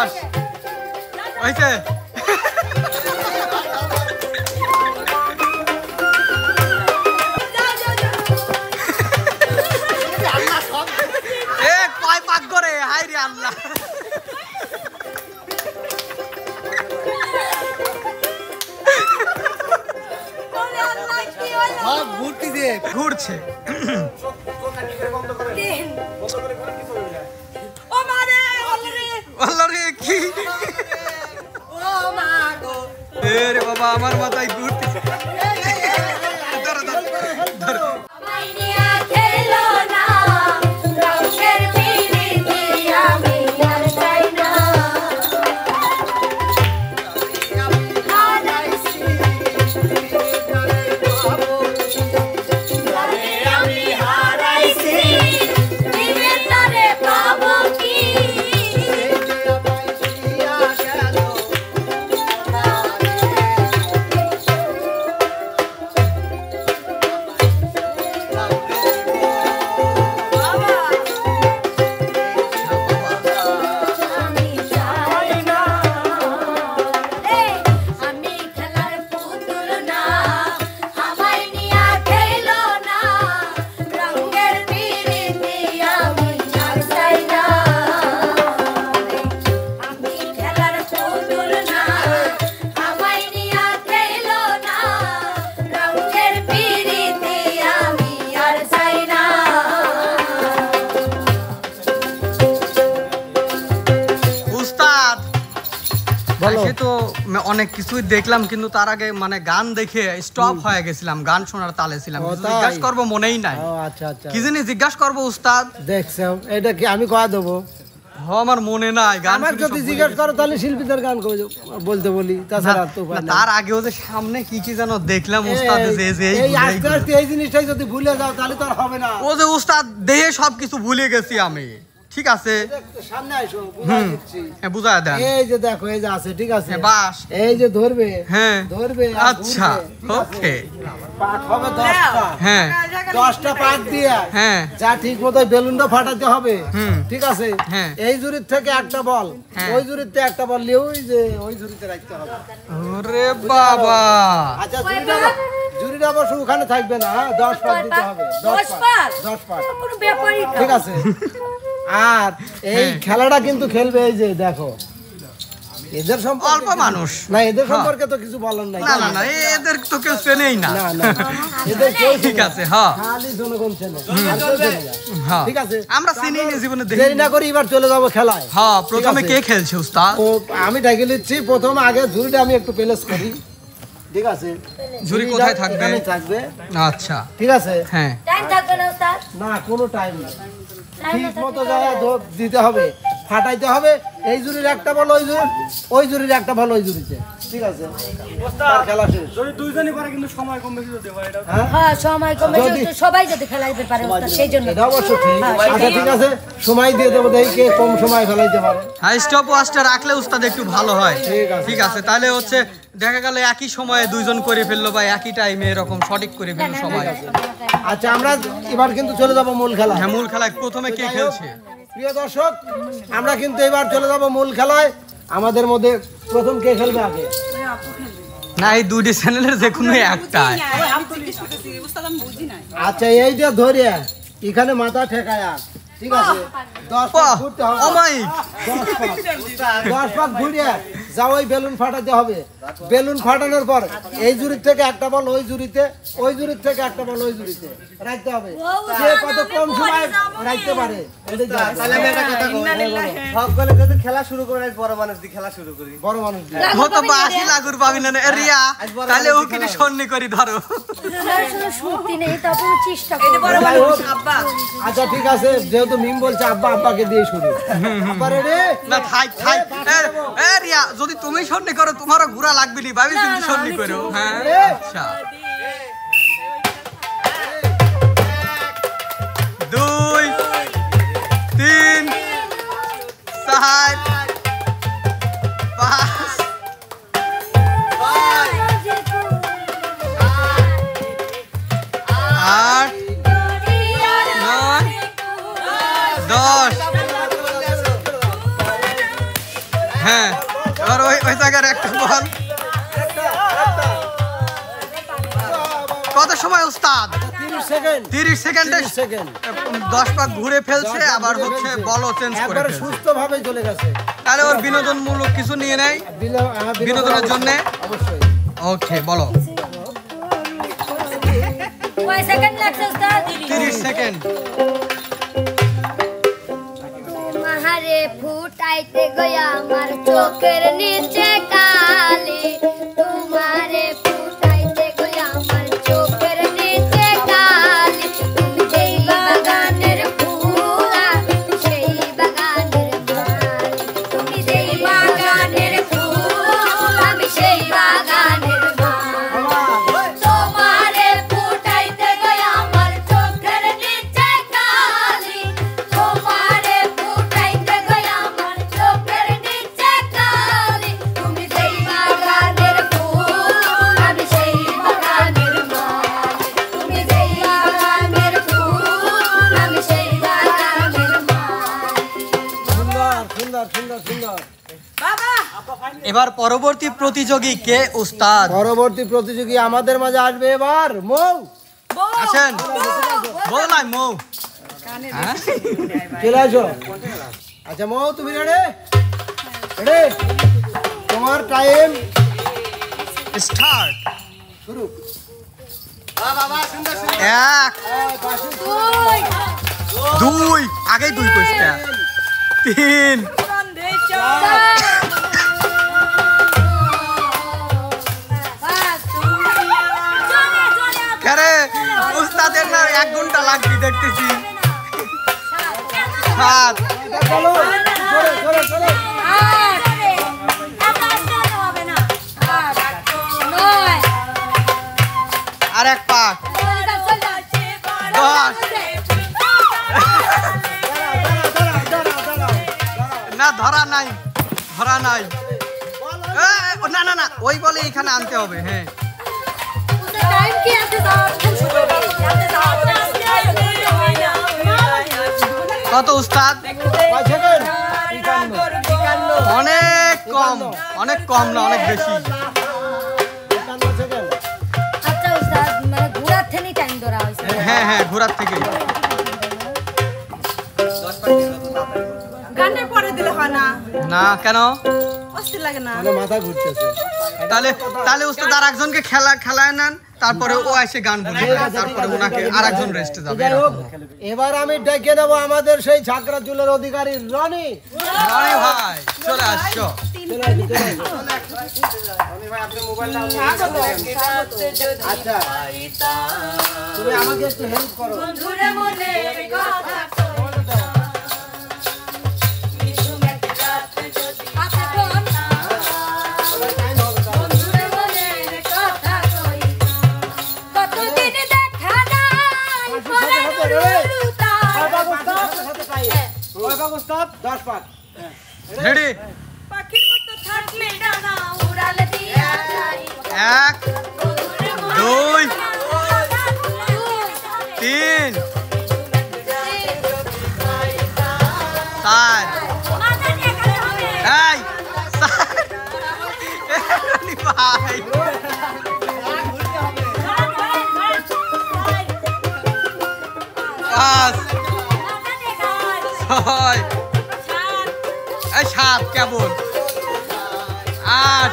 10 হইছে এ কয় পাক করে হাই রে আল্লাহ ঘুরছে কি রে বাবা আমার মাথায় ঘুরতেছে অনেক কিছুই দেখলাম কিন্তু তার আগে মানে গান দেখে স্টপ হয়ে গেছিলাম গান শোনার তালে ছিলাম জিজ্ঞাসা করবো মনেই নাই কি জিনিস জিজ্ঞাসা করবো উস্তাদ দেখছো এটা কি আমি কয়া দেবো আমার মনে নাই গান আমার যদি জিজ্ঞাসা করো তাহলে শিল্পীদের গান বলতে বলি তাছাড়া তো তার আগেও যে সামনে কি কি যেন দেখলাম উস্তাদ এই আস্তে আস্তে এই জিনিসটাই যদি ভুলে যাও তাহলে তো আর হবে না ও যে উস্তাদ দেহে সবকিছু ভুলে গেছি আমি ঠিক আছে সামনে আসো বুঝাই দিচ্ছি বুঝায় দেন এই যে দেখো এই যে আছে ঠিক আছে বাস এই যে ধরবে হ্যাঁ ধরবে আচ্ছা ওকে পাক হবে 10টা হ্যাঁ 10টা পাক দিয়ে হ্যাঁ যা ঠিক মতো বেলুনটা ফাটাতে হবে ঠিক আছে হ্যাঁ এই জুরির থেকে একটা বল ওই জুরিতে একটা বল নিয়ে ওই যে ওই জুরিতে রাখতে হবে ওরে বাবা আচ্ছা জুরিটা অবশ্য ওখানে থাকবে না 10 পাক দিতে হবে 10 পাক কোনো ব্যাপারই ঠিক আছে আর এই খেলাটা কিন্তু খেলবে এই যে দেখো এদের সম্পর্কে অল্প মানুষ না এদের সম্পর্কে তো কিছু বলার নাই না না না এদের তো কেউ চেনেই না না না এদের কেউ ঠিক আছে হ্যাঁ খালি জনগণ চেনে হ্যাঁ ঠিক আছে আমরা চিনি না জীবনে দেখি দেরি না করি এবার চলে যাব খেলায় হ্যাঁ প্রথমে কে খেলছে উস্তাদ আমি ডাকে নিচ্ছি প্রথম আগে ঝুড়িটা আমি একটু প্লেস করি ঠিক আছে ঝুড়ি কোথায় থাকবে এখানে থাকবে আচ্ছা ঠিক আছে হ্যাঁ টাইম থাকবে না উস্তাদ না কোনো টাইম না ঠিক মতো জায়গায় দিতে হবে ফাটাইতে হবে এই জুরির একটা বল ওই জুরির একটা বল ওই জুরিতে ঠিক আছে তার খেলা শেষ যদি দুইজনই পারে কিন্তু সময় কম বেশি যদি হয় এটা হ্যাঁ সময় কম বেশি তো সবাই যদি খেলাইতে পারে উস্তাদ সেইজন্য এটা অবশ্য ঠিক আচ্ছা ঠিক আছে সময় দিয়ে দেব দেখি কে কম সময় ফেলাইতে পারে হ্যাঁ স্টপ ওয়াচটা রাখলে উস্তাদ একটু ভালো হয় ঠিক আছে তাহলে হচ্ছে দেখা গেল একই সময়ে দুইজন করে ফেললো বা একই টাইমে এরকম সঠিক করে ফেললো সবাই আচ্ছা আমরা এবার কিন্তু চলে যাব মূল খেলা হ্যাঁ মূল খেলায় প্রথমে কে খেলছে প্রিয় দর্শক আমরা কিন্তু এবার চলে যাব মূল খেলায় আমাদের মধ্যে প্রথম কে খেলবে আগে না এই দুটি চ্যানেলের যে কোনো একটা আচ্ছা এইটা ধরে এখানে মাথা ঠেকায়া ঠিক আছে 10 পাক ঘুরতে হবে 10 পাক ঘুরিয়ে যাও ওই বেলুন ফাটাতে হবে বেলুন ফাটানোর পর এই জুরির থেকে একটা বল ওই জুরিতে ওই জুরির থেকে একটা বল ওই জুরিতে রাখতে হবে সে কত কম সময় রাখতে পারে তাহলে আমি একটা কথা বলি সকলে যদি খেলা শুরু করে বড় মানুষ দিয়ে খেলা শুরু করি বড় মানুষ দিয়ে ও তো বাকি লাগুর পাবি না রিয়া তাহলে ও কিনে সন্নি করি ধরো শুনতে নেই তারপর চেষ্টা করি বড় মানুষ আব্বা আচ্ছা ঠিক আছে যেহেতু মিম বলছে আব্বা আব্বাকে দিয়ে শুরু আব্বা রে না থাই থাই এ রিয়া যদি তুমি সন্নি করো তোমারও ঘোরা লাগবে নি ভাবি তুমি সন্নি করো হ্যাঁ আচ্ছা 2 3 4 5 8 9 10 হ্যাঁ এবার ওই জায়গার একটা বল কত সময় উস্তাদ 30 সেকেন্ডে 10 পাক ঘুরে ফেলছে আবার হচ্ছে বলও চেঞ্জ করে একবার ফেলছে সুস্থভাবে চলে গেছে তাহলে ওর বিনোদনমূলক কিছু নিয়ে নেয় বিনোদনের জন্য অবশ্যই ওকে বলো কয় সেকেন্ড লাগছে উস্তাদ 30 সেকেন্ড মাহারে ফুটাইতে গয়া আমার চোখের নিচে কালি তোমারে ফুটাইতে গয়া আমার চোখের নিচে কালি তুমি যেই বাগানের ফুল সেই বাগানের মালি তুমি যেই বাগানের ফুল আমি সেই বাগানের মালি তোমারে ফুটাইতে গয়া আমার চোখের নিচে কালি তোমারে ফুটাইতে গয়া আমার চোখের নিচে কালি তুমি যেই বাগানের ফুল আমি সেই বাগানের মালি তুমি যেই বাগানের ফুল আমি সেই বাগানের মালি সুন্দর সুন্দর সুন্দর এবার পরবর্তী প্রতিযোগী কে উস্তাদ পরবর্তী প্রতিযোগী আমাদের মাঝে আসবে এবার মৌ আছেন বলাই মৌ চলে আসো আচ্ছা মৌ তুমি রেডি রেডি তোমার টাইম স্টার্ট শুরু এক দুই আগেই দুই কইছে তিন আরে উস্তাদের না 1 ঘন্টা লাগবে দেখতেছি 7 চলো জোরে জোরে জোরে আর এক পাক 10 না ধরা নাই না না না ওই বলে এখানে আনতে হবে হ্যাঁ টাইম কি আছে কত উস্তাদ কয় সেকেন্ড অনেক কম না অনেক বেশি 51 সেকেন্ড আচ্ছা উস্তাদ মানে ঘোড়ার থেকেই টাইম ধরা হয়েছে হ্যাঁ হ্যাঁ ঘোরার থেকে গানের পরে দিলে হয় না না কেন অস্থির লাগে না মানে মাথা ঘুরতেছে তাহলে উস্তাদ আর একজনকে খেলায় নেন তারপরে ও এসে গান বলবে তারপরে ওনাকে আর একজন রেস্টে যাবে যাই হোক, এবার আমি ডেকে দেবো আমাদের সেই ছাকরা চুলের অধিকারী রনি আরে ভাই চলে আসছো আচ্ছা তুমি আমাকে একটু হেল্প করো রেডি পাখির মতো থাকলে ডানা উড়ালে দিয়া যাই 1 2 3 4 এই রনি ভাই 7 কেবল 8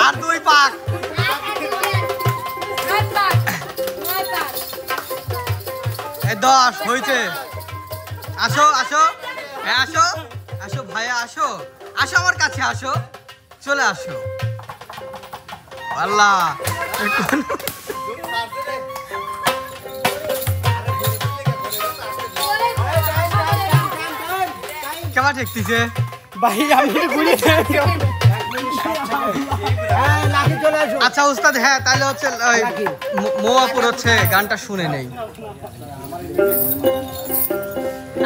আর 2 পাক এই 10 হয়েছে আসো হ্যাঁ আসো ভাইয়া আসো আমার কাছে আসো চলে আসো আল্লাহ কেমন ঠেকতেছে ভাই আমি ঘুরে আচ্ছা উস্তাদ হ্যাঁ তাহলে হচ্ছে মোয়াপুর হচ্ছে গানটা শুনে নেই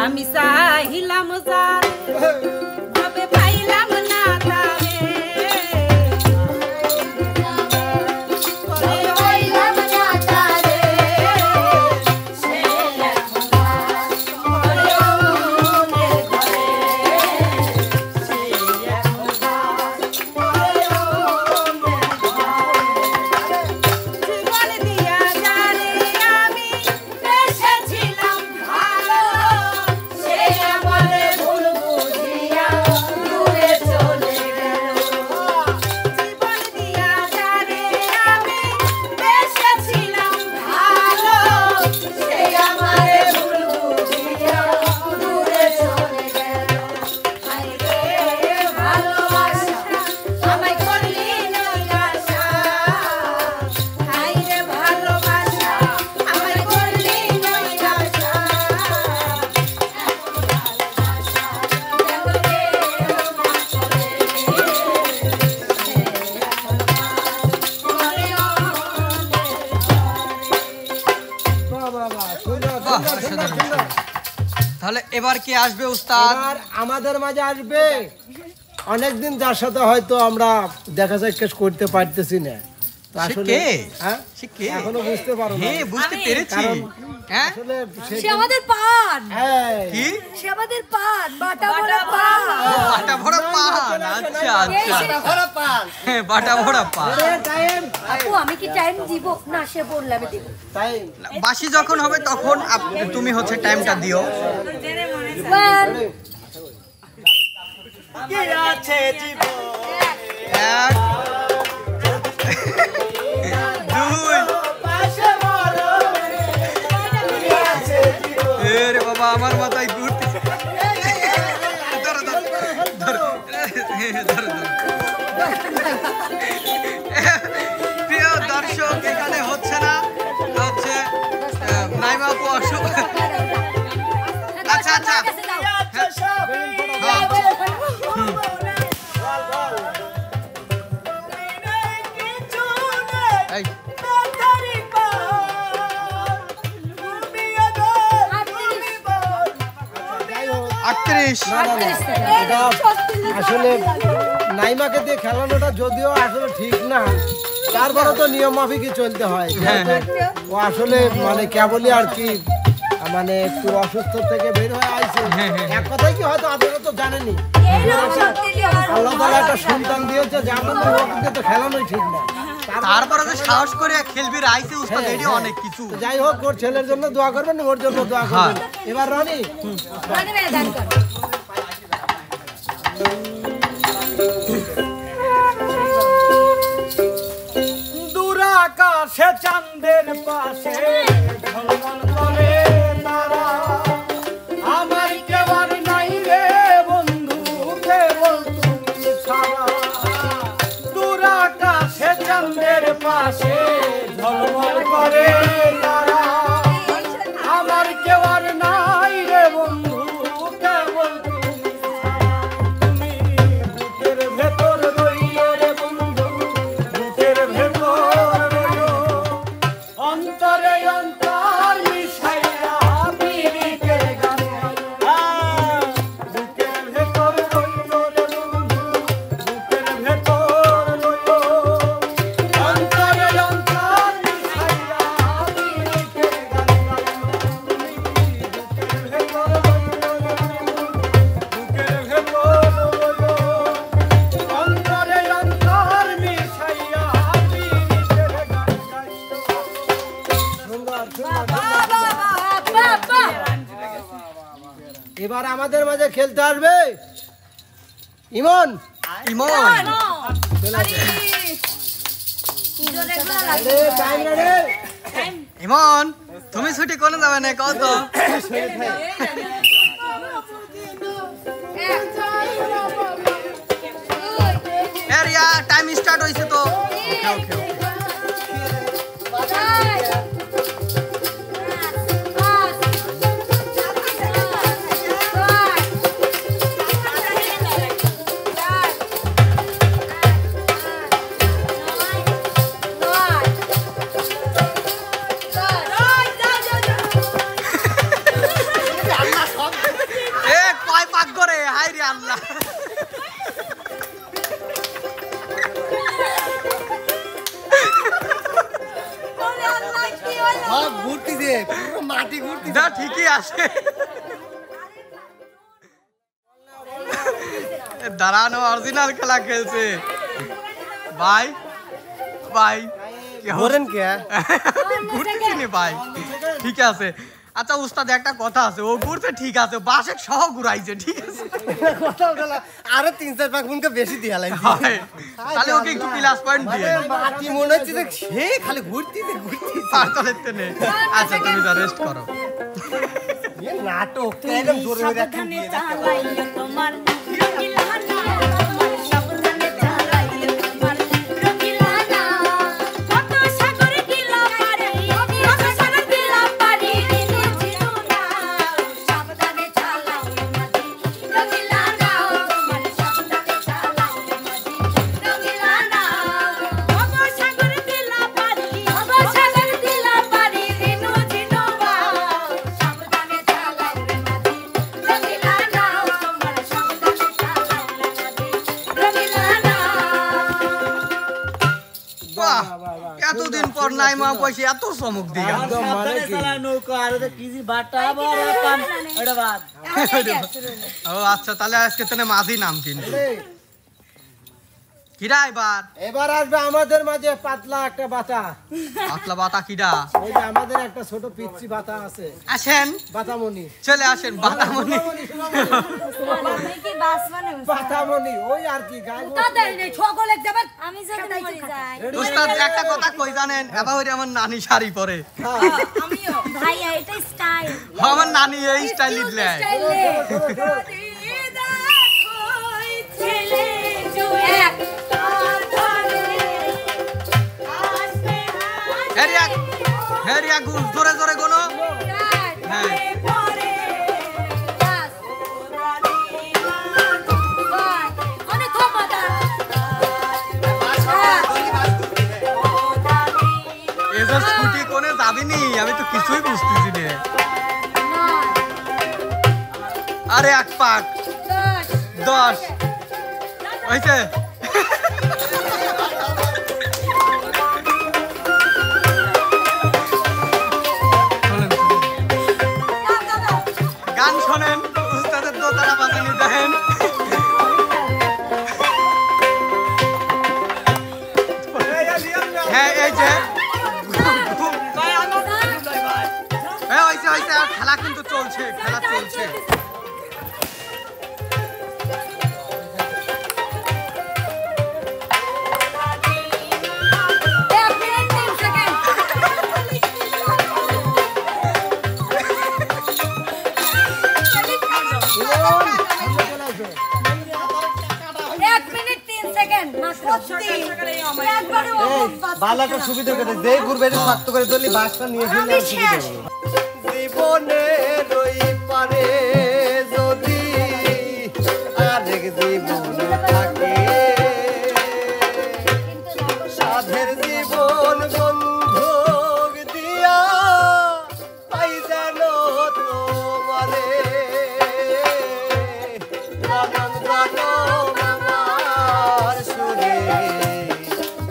আমি চাইলাম যার তবে পাইলাম না তারে তাহলে এবার কে আসবে উস্তাদ? আর আমাদের মাঝে আসবে অনেকদিন যার সাথে হয়তো আমরা দেখা সাক্ষাৎ করতে পারতেছি না, তো আসলে হ্যাঁ এখনো বুঝতে পারো না। হ্যাঁ বুঝতে পেরেছি। হ্যাঁ আসলে সে আমাদের পান, কি সে আমাদের পান, বাটা ভরা পান, বাটা ভরা পান। আচ্ছা আচ্ছা, ভরা পান। হ্যাঁ বাটা ভরা পান। টাইম আপু আমি কি টাইম দিব না? সে বললে আমি দিব টাইম বাসি যখন হবে তখন তুমি হচ্ছে টাইমটা দিও। ওয়ান কি আছে জীবন? এক দুই, এরে বাবা আমার মাথায় ঘুরতে। ধরো, ধরো, ধরো, ধরো, ধরো। প্রিয় দর্শক, এখানে হচ্ছে না, হচ্ছে নাইমা আপু অসুখ। আচ্ছা আচ্ছা, এই 38। এটা আসলে নাইমাকে দিয়ে খেলানোটা যদিও আসলে ঠিক না, তারপরে তো নিয়ম মাফিকই চলতে হয়। ও আসলে মানে কেবলই আর কি মানে একটু অসুস্থ থেকে বের হয়ে আইছে। এক কথাই কি হয়তো আপনারা তো জানেনই, আল্লাহ তাআলা একটা সন্তান দিয়েছে, যেমন ওকে তো খেলানোই ঠিক না। তারপরে যে সাহস করে খেলবি রাইছে উস্তাদ, এটি অনেক কিছু। যাই হোক, ওর ছেলের জন্য দোয়া করবেন, ওর জন্য দোয়া করবেন। এবার রনি মানে মেয়ে দান কর। দূর আকাশে চাঁদের পাশে ঝলমল করে তারা, আমার কেবল নাই রে বন্ধু কেবল তুমি ছাড়া। দূর আকাশে চাঁদের পাশে ঝলমল করে তারা, আমার কেবল নাই রে বন্ধু কেবল তুমি ছাড়া। তুমি বুকের ভেতর রইও রে বন্ধু, বুকের ভেতর রইও, অন্তরে অন্তর মিশাইয়া পীড়িতের গান গাইও। বুকের ভেতর রইও রে বন্ধু, বুকের ভেতর রইও, অন্তরে অন্তর মিশাইয়া পীড়িতের গান গাইও। বুকের ভেতর রইও রে বন্ধু, বুকের ভেতর রইও, অন্তরে অন্তর মিশাইয়া পীড়িতের গান গাইও। এবার আমাদের মাঝে খেলতে আসবে ইমন। ইমন, টাইম রেডি? ইমন তুমি ছুটি কোনে যাবে না কত? এরিয়া টাইম স্টার্ট হইছে তো। ওকে ওকে ওকে। এ কয় পাক করে, হাই রে আল্লাহ। সব ঘুরতিছে, পুরো মাটি ঘুরতিছে। যা ঠিকই আছে। দাঁড়ানো অরিজিনাল খেলা খেলছে ভাই। ভাই ঘোরেন কে? ঘুরতেছি নি ভাই, ঠিক আছে। আচ্ছা উস্তাদ একটা কথা আছে, ও ঘুরতে ঠিক আছে, বাসে সহ ঘুরাইছে, ঠিক আছে। কথা বলা আরো 3-4 পাক মুনকে বেশি দিয়া লাগছে। হয়, তাহলে ওকে একটু প্লাস পয়েন্ট দিয়ে মাটি মনে হচ্ছে যে সে খালি ঘুরতিছে ঘুরতিছে। পার তো দেখতে নেই। আচ্ছা তুমি যা রেস্ট করো। এ নাটক তো একদম জোরে হয়ে যাচ্ছে। তোমার রঙিলা না, তোমার সাবধানে চালাইলে তোমার রঙিলা না। কত সাগর দিলা পারে, কত সাগর দিলা পারে, দিনু দিনু না। সাবধানে চালাইলে মাঝি রঙিলা না, তোমার সাবধানে চালাইলে মাঝি রঙিলা না। কত সাগর দিলা পারে, কত সাগর দিলা পারে, দিনু দিনু না। এতদিন পর নাই মা পয়সা এত চমক দিয়ে ও আচ্ছা, তাহলে আজকে তো মাঝি নাম কিন্তু কিরা এবার আসবে আমাদের মাঝে পাতলা একটা বাতা। পাতলা বাতা কিরা? ওই যে আমাদের একটা ছোট পিচ্চি বাতা আছে। আসেন বাতামণি, চলে আসেন। বাতামণি বাতামণি ওই আর কি গাইবো। উস্তাদ একটা কথা কই জানেন? এবার হইরে আমার নানি শাড়ি পরে। আমিও ভাইয়া এটা স্টাইল। আমার নানি এই স্টাইল দিলে। হেরিয়া গুল জোরে জোরে গোনো। হ্যাঁ এসব স্কুটি কোনে যাবিনি, আমি তো কিছুই বুঝতেছি না। আরে এক পাক 10 হয়েছে। গান শোনেন, উস্তাদের দোতারা বাজানি দেখেন। হ্যাঁ এই যে হয়েছে, খেলা কিন্তু চলছে, খেলা চলছে। বালাটা সুবিধা করে যে ঘুরবে শক্ত করে ধরলি বাসটা নিয়ে ফেললে জীবনের ওই পারে যদি আরেক জীবন থাকে, সাধের জীবন বন্ধুক দিয়া পাই যেন তোমারে জনম জনম আমার সুরে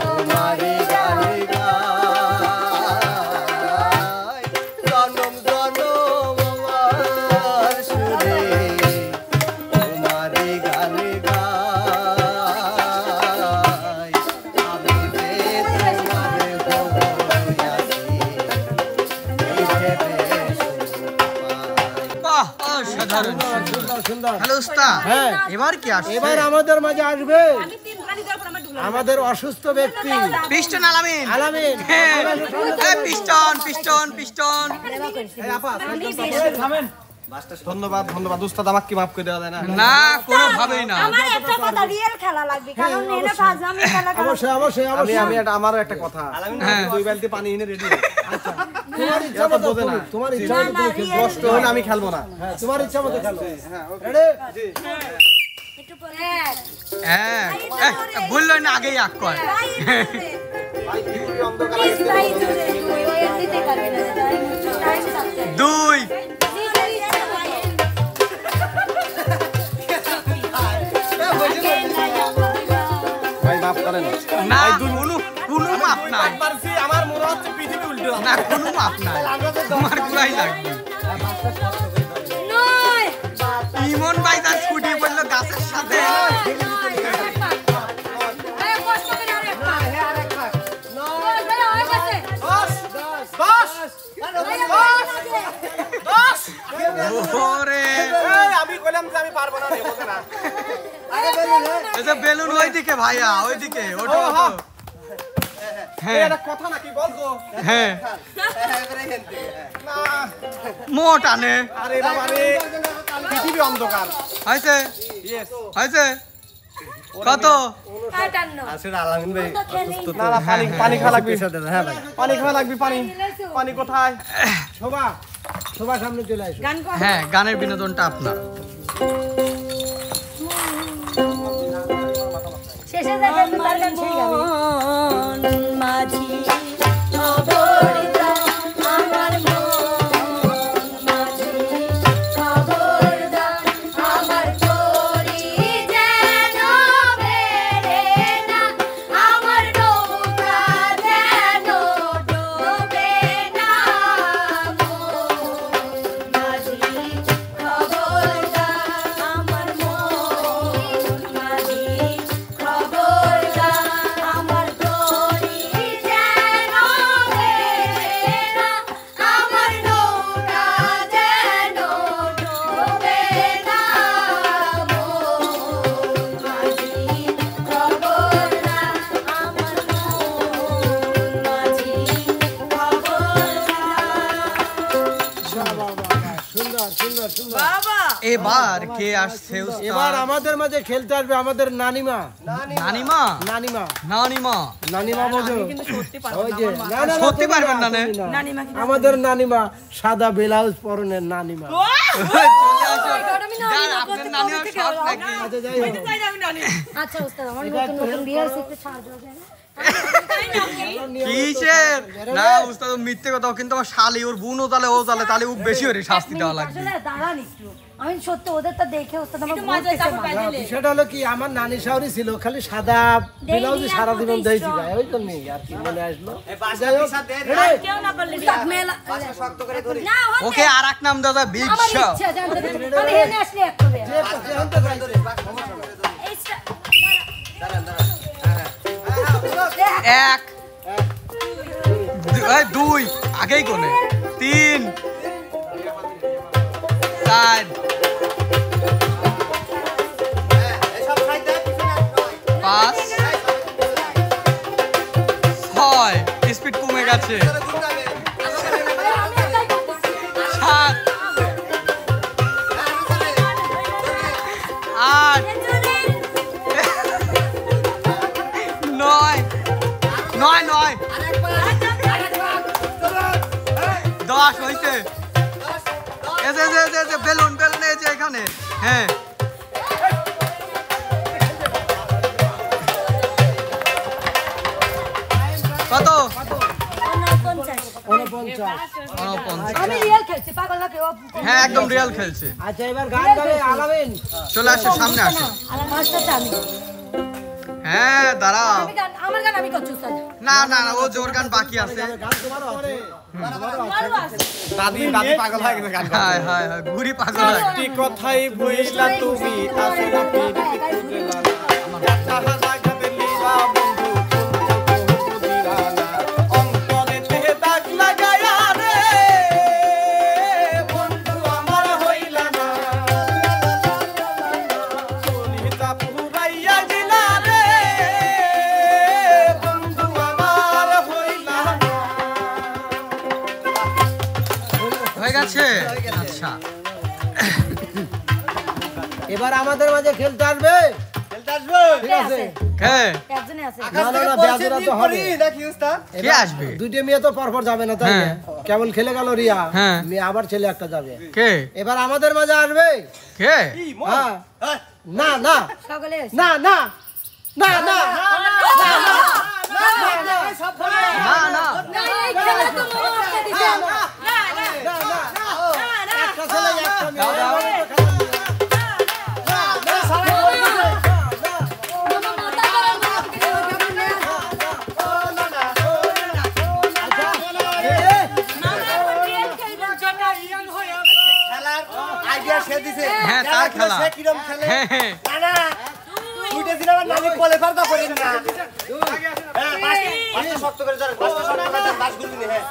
তোমারি গানে গাই, জনম জনম আমার সুরে তোমারি গানে গাই, আমি যে তোমারে হইয়াছি এই ভেবে বাহ, অসাধারণ সুন্দর। হ্যালো উস্তাদ, হ্যাঁ এবার কি আসছে? এবার আমাদের মাঝে আসবে আমাদের অসুস্থ ব্যক্তি পিস্টন আলামিন। আলামিন। হ্যাঁ, এই পিস্টন পিস্টন পিস্টন। ধন্যবাদ ধন্যবাদ উস্তাদ, আমাকে কি মাফ করে দেওয়া যায় না? না কোনোভাবেই না। আমার একটা কথা রিয়েল খেলা লাগবে কারণ এনে ফাজলামি খেলা করা অবশ্যই অবশ্যই আমি অবশ্যই আমি একটা আমারও একটা কথা, হ্যাঁ। 2 বালতি পানি এনে রেডি। তোমার ইচ্ছা মতো বোঝে না। তোমার ইচ্ছা মতো তুমি খেলবে। কষ্ট হলে আমি খেলবো না। হ্যাঁ তোমার ইচ্ছা মতো খেলো। রেডি? একটু পরে হ্যাঁ বললো না আগেই আগ কয়। প্লিজ ভাই জুড়ে ওই দিতে পারবে না টাইম লাগবে 2 ভাই মাফ করেন না, কোনো মাপ নাই। আমার মনে হচ্ছে পৃথিবী উল্টো। না কোনো মাপ নাই, তোমার গুলাই লাগবে। নয় ইমন ভাই তার স্কুটি বললো গাছের সাথে। ওরে আমি কইলাম যে আমি পারবো না, নেবো না। এই যে বেলুন ওইদিকে ভাইয়া, ওইদিকে ওঠো ওঠো। হ্যাঁ এটা কথা নাকি বলতো? হ্যাঁ না মোট আনে। আরে বাবা রে, পৃথিবী অন্ধকার। হয়েছে হয়েছে কত? আসলে আলামিন ভাই না না পানি পানি খাওয়া লাগবে। হ্যাঁ ভাই পানি খাওয়া লাগবে। পানি পানি কোথায়? শোভা শোভা সামনে চলে আসো। গান কর হ্যাঁ গানের বিনোদনটা আপনার। শেষে দেখেন তার গান সেই গাবে মাঝি আমার নৌকা বাবা এবার কে আসছে এবার উস্তাদ? আমাদের মাঝে খেলতে আসবে আমাদের নানিমা। নানিমা নানিমা নানিমা নানিমা বোঝো? কিন্তু সত্যি পারবো ওই না যে আমার মা। না, না, না, সত্যি তুমি পারবেন না, তুমি নে? নানিমা কি আমাদের নানিমা সাদা ব্লাউজ পরনের নানিমা। যার আপনার নানিও শখ নাকি? আচ্ছা যাই হোক, চাই না আমি নানি আচ্ছা ওস্তাদ আমার নতুন নতুন বিয়ার শিখতে সাহায্য হবে না? কিসের না উস্তাদ মিথ্যে কথা, কিন্তু আমার শালি ওর বোনও তালে তালে ও বেশি করে শাস্তি দেওয়া লাগবে। আসলে দাঁড়ান একটু, আমি সত্যি ওদেরটা দেখে ওস্তাদ আমার একটু মজা বলতেছে চাপা না। পাই দিলে বিষয়টা হলো কি আমার নানি শাওরি ছিল খালি সাদা ব্লাউজ সারা জীবন দিয়েছি গায়ে, ওই জন্য আর কি মনে আসলো। যাই হোক, রেডি? কেউ না পারলে উস্তাদ মেলা শক্ত করে ধরি। না হতে ওকে আর এক নাম দাদা আমার বিগশ। ইচ্ছা জানতে আমি হেনে আসলে এক হবে যে হতে পারে। এক এই দুই আগেই কোনে, তিন চার এসব খাইতে পিছনে পাঁচ ছয়, স্পিড কমে গেছে, সাত আট নয় নয় নয় 10 হইছে। বেলুন বেলুন এই যে এখানে, হ্যাঁ কত? 49। আমি রিয়েল খেলছি পাগল না কেউ। হ্যাঁ একদম রিয়েল খেলছে। আচ্ছা এবার গান গাবে আলামিন। চলে আসো, সামনে আসো। মাস্টারটা আমি হ্যাঁ দাঁড়াও, আমি গান আমার গান আমি করছি উস্তাদ। না না না ও জোর গান বাকি আছে। গান তোমারও আছে? দাদি দাদি পাগল হয়ে গেছে গান গাইতে। হায় হায় হায় ঘুরি পাগল হয়। একটি কথাই বইলা তুমি আসলে পীর দিলা না তাহা জাগাতে লীলা বন্ধু তুমি দিলা না অন্তরে তে দাগ লাগায়া রে বন্ধু আমার হইলা না চলিতা পুরাইয়া দিলা রে বন্ধু আমার হইলা না। হয়ে গেছে? আচ্ছা এবার আমাদের মাঝে খেলতে আসবে, খেলতে আসবো। ঠিক আছে? কে একজনই আছে। না, না, না, বেয়াদুরা তো হবে। নাকি উস্তাদ? কে আসবে? দুইটা মেয়ে তো পরপর যাবে না, তাই না? হ্যাঁ। কেবল খেলে গেল রিয়া, হ্যাঁ। মেয়ে আবার ছেলে একটা যাবে। কে এবার আমাদের মাঝে আসবে। কে? হ্যাঁ। হ্যাঁ। না না সকলে এসে। না না না না না না না এই খেলা তো মরতে দিছে না। একটা ছেলে একটা মেয়ে। মামা মাথা গরম করে দিছে কেমন না। খেলার আইডিয়া সে দিছে। হ্যাঁ, তার খেলা। সে কিরম খেলে? হ্যাঁ হ্যাঁ না না তুইটা দিলে আমার নানি কোলে পারবা করিস না। হ্যাঁ বাসটা শক্ত করে ধর, বাসটা শক্ত করে ধর, বাস গুলি নে। হ্যাঁ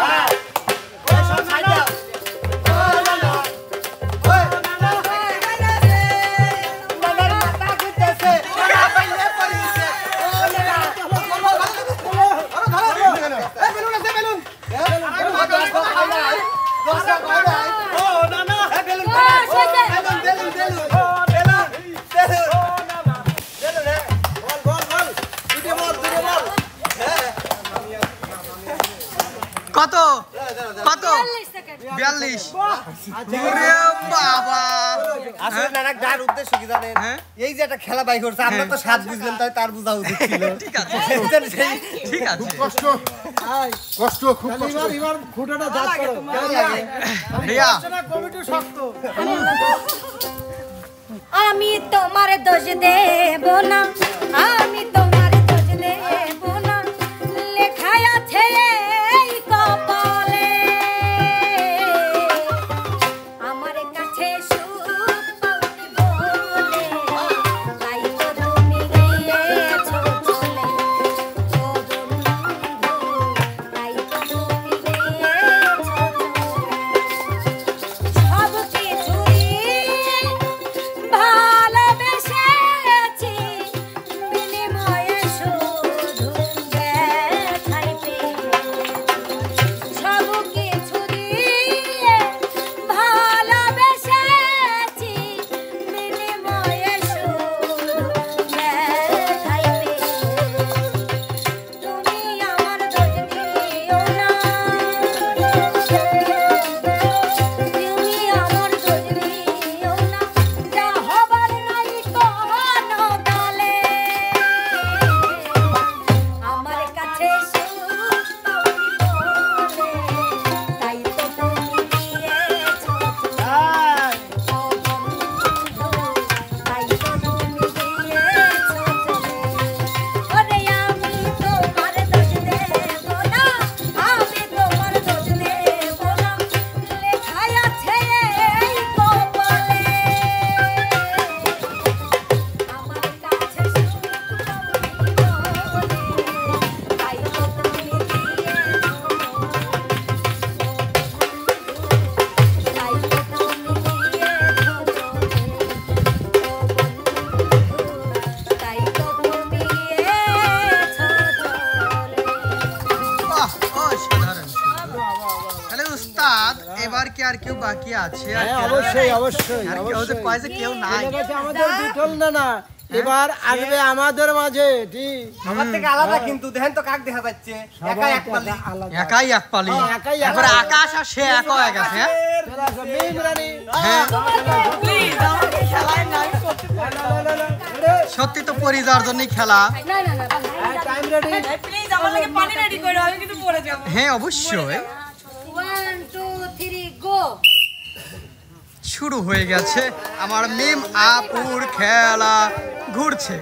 হ্যাঁ ওই সব সাইড দাও। কত কত? 42। ওরে বাবা, আসলে নানা গার উদ্দেশ্য কি জানেন? হ্যাঁ। এই যে একটা খেলা বাই করছে, আমরা তো সাত বুঝলেন, তাই তার বুঝা উচিত ছিল। ঠিক আছে ঠিক আছে। এবার খুঁটাটা জাত করো। রিয়া আমি তোমার দোষ দেব না, আমি তোমার দোষ দেব না, লেখা আছে এই কপালে। আমার কাছে সুখ পাওনি বলে, তাই তো তুমি গিয়েছো চলে। ও বন্ধু, তাই তো তুমি গিয়েছো চলে। সব কিছুই ভালোবেসেছি বিনিময়ে এবার কি আর কেউ বাকি আছে? অবশ্যই অবশ্যই আর কেউ যে কয় যে কেউ নাই। আমাদের বিঠল না এবার আসবে আমাদের মাঝে, ঠিক আমার থেকে আলাদা কিন্তু দেখেন তো কাক দেখা যাচ্ছে একাই এক পালি একাই এক পালি, এবার আকাশ আর সে এক হয়ে গেছে। হ্যাঁ সত্যি তো পরি যাওয়ার জন্যই খেলা। না না না টাইম রেডি, প্লিজ আমার লাগে পানি রেডি করো, আমি কিন্তু পড়ে যাব। হ্যাঁ অবশ্যই 1 2 3 গো। শুরু হয়ে গেছে আমার মিম আপুর খেলা ঘুরছে।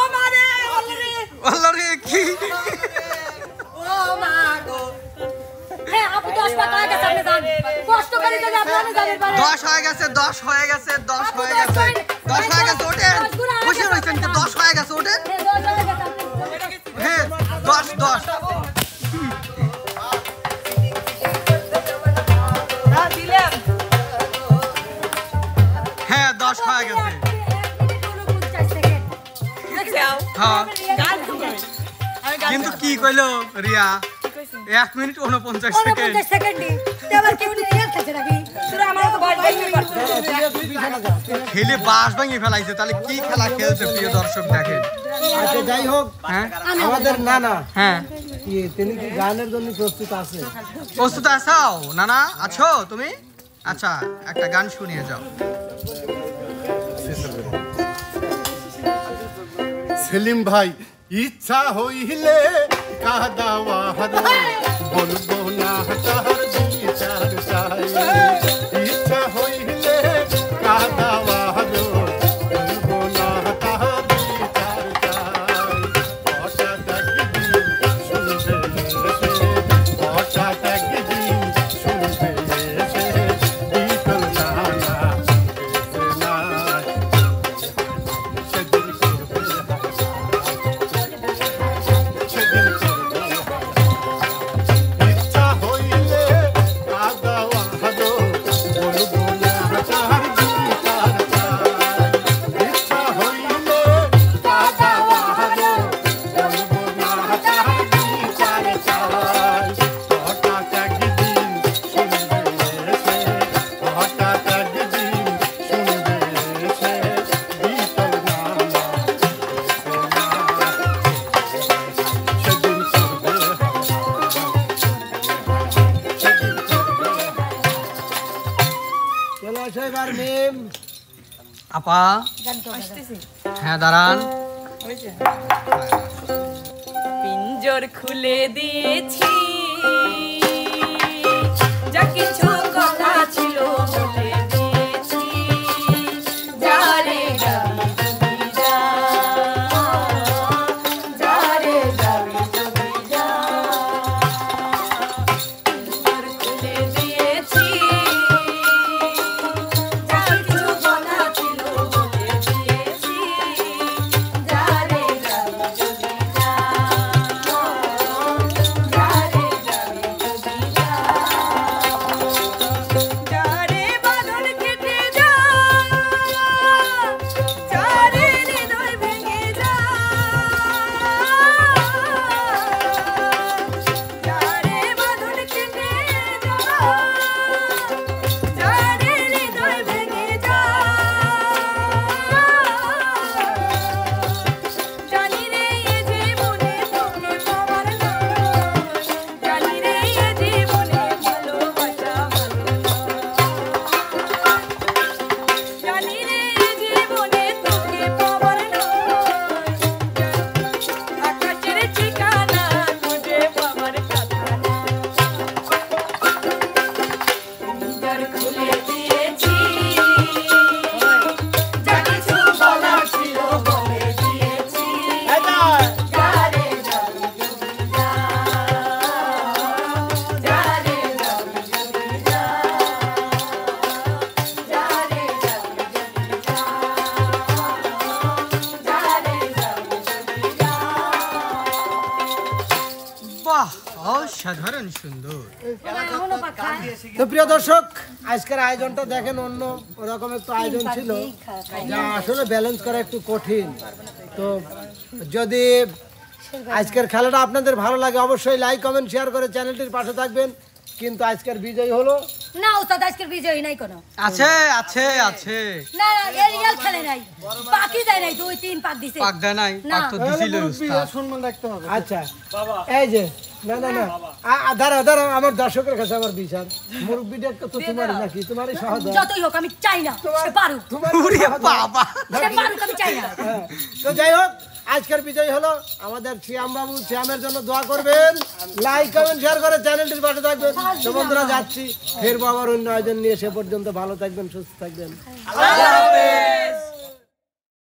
ও মারে অলরে আল্লাহ রে কি ও মা গো। হ্যাঁ আপু 10 পা কাজ আছে আপনি জান। কষ্ট করে যদি আপনি জানেন পারে। 10 হয়ে গেছে 10 হয়ে গেছে 10 হয়ে গেছে 10 হয়ে গেছে ওঠেন, খুশি হয়েছেন কি 10 হয়ে গেছে ওঠেন। হ্যাঁ 10 10 হ্যাঁ দিলাম। হ্যাঁ 10 হয়ে গেছে। দেখছাও হ্যাঁ গান গাই। আমি গান কিন্তু কি কইলো রিয়া 1 মিনিট 49 সেকেন্ড। 49 সেকেন্ডই এবার কেউ নিয়ে খেলছে নাকি? তোরা আমার তো ভয় পাইনি পারছ। খেলে বাস ভাঙিয়ে ফেলাইছে, তাহলে কি খেলা খেলছে প্রিয় দর্শক দেখেন। আচ্ছা যাই হোক, হ্যাঁ আমাদের নানা হ্যাঁ কি তিনি কি গানের জন্য প্রস্তুত আছে? প্রস্তুত আছো নানা? আছো তুমি? আচ্ছা একটা গান শুনিয়ে যাও। সেলিম ভাই ইচ্ছা হইলে কাদাওয়া হারো বলবো না তাহার বিচার চাই, ইচ্ছা হইলে কাদাওয়া হারো বলবো না তাহার বিচার চাই। হঠাৎ একদিন শুনবে এসে, হঠাৎ একদিন শুনবে এসে বিটল নানা এসে নাই, সেদিন করবে ইচ্ছা হইলে কাদাওয়া হারো বলবো না তাহার বিচার চাই, ইচ্ছা হইলে কাদাওয়া হারো বলবো না তাহার বিচার চাই। হঠাৎ একদিন শুনবে এসে, হঠাৎ একদিন শুনবে এসে বিটল নানা সেদিন করবে চলে আসো এবার মিম। আপা হ্যাঁ দাঁড়ান। পিঞ্জর খুলে দিয়েছি, যা কিছু কথা ছিল বলে দিয়েছি, যারে যাবি যদি যা, যারে যাবি যদি যা। পিঞ্জর খুলে দিয়েছি, যা কিছু কথা ছিল বলে দিয়েছি, যারে যাবি যদি যা, যারে যাবি যদি যা। যারে বাঁধন কেটে যা, যারে হৃদয় ভেঙে যা, যারে বাঁধন কেটে যা, যারে হৃদয় ভেঙে যা। জানি রে এ জীবনে তোকে পাওয়ার নয়, জানি রে এ জীবনে ভালোবাসা ভালো নয়, জানি রে এ জীবনে তোকে পাওয়ার নয়, আকাশের ঠিকানা খুঁজে পাওয়ার কথা নয়। পিঞ্জর খুলে দিয়েছি, যা কিছু বলার ছিল বলে দিয়েছি, যারে যাবি যদি যা, যারে যাবি যদি যা, যারে যাবি যদি যা, যারে যাবি যদি যা। বাহ অসাধারণ সুন্দর। তো প্রিয় দর্শক, আজকের আয়োজনটা দেখেন অন্য রকম একটু আয়োজন ছিল, যা আসলে ব্যালেন্স করা একটু কঠিন। তো যদি আজকের খেলাটা আপনাদের ভালো লাগে অবশ্যই লাইক কমেন্ট শেয়ার করে চ্যানেলটির পাশে থাকবেন। কিন্তু আজকের বিজয় হলো না ওস্তাদ, আজকের বিজয় নাই কোনো। আছে আছে আছে। না না রিয়াল খেলে নাই, পাকি দেয় নাই, 2-3 পাক দিছে। পাক দেয় নাই, পাক তো দিছিল উস্তাদ। সম্মান রাখতে হবে। আচ্ছা এই যে না না না দাঁড়া দাঁড়া, আমার দর্শকের কাছে আমার বিচার, মুরব্বিটা তো তোমারই নাকি, তোমারই সহদর। যতই হোক আমি চাই না সে পারুক, ওরে বাবা, সে পারুক, আমি চাই না। তো যাই হোক আজকের বিজয় হলো আমাদের শ্যাম বাবু। শ্যামের জন্য দোয়া করবেন, লাইক কমেন্ট শেয়ার করে চ্যানেলটির পাশে থাকবেন। তো বন্ধুরা যাচ্ছি, ফেরবো আবার অন্য আয়োজন নিয়ে। সে পর্যন্ত ভালো থাকবেন, সুস্থ থাকবেন।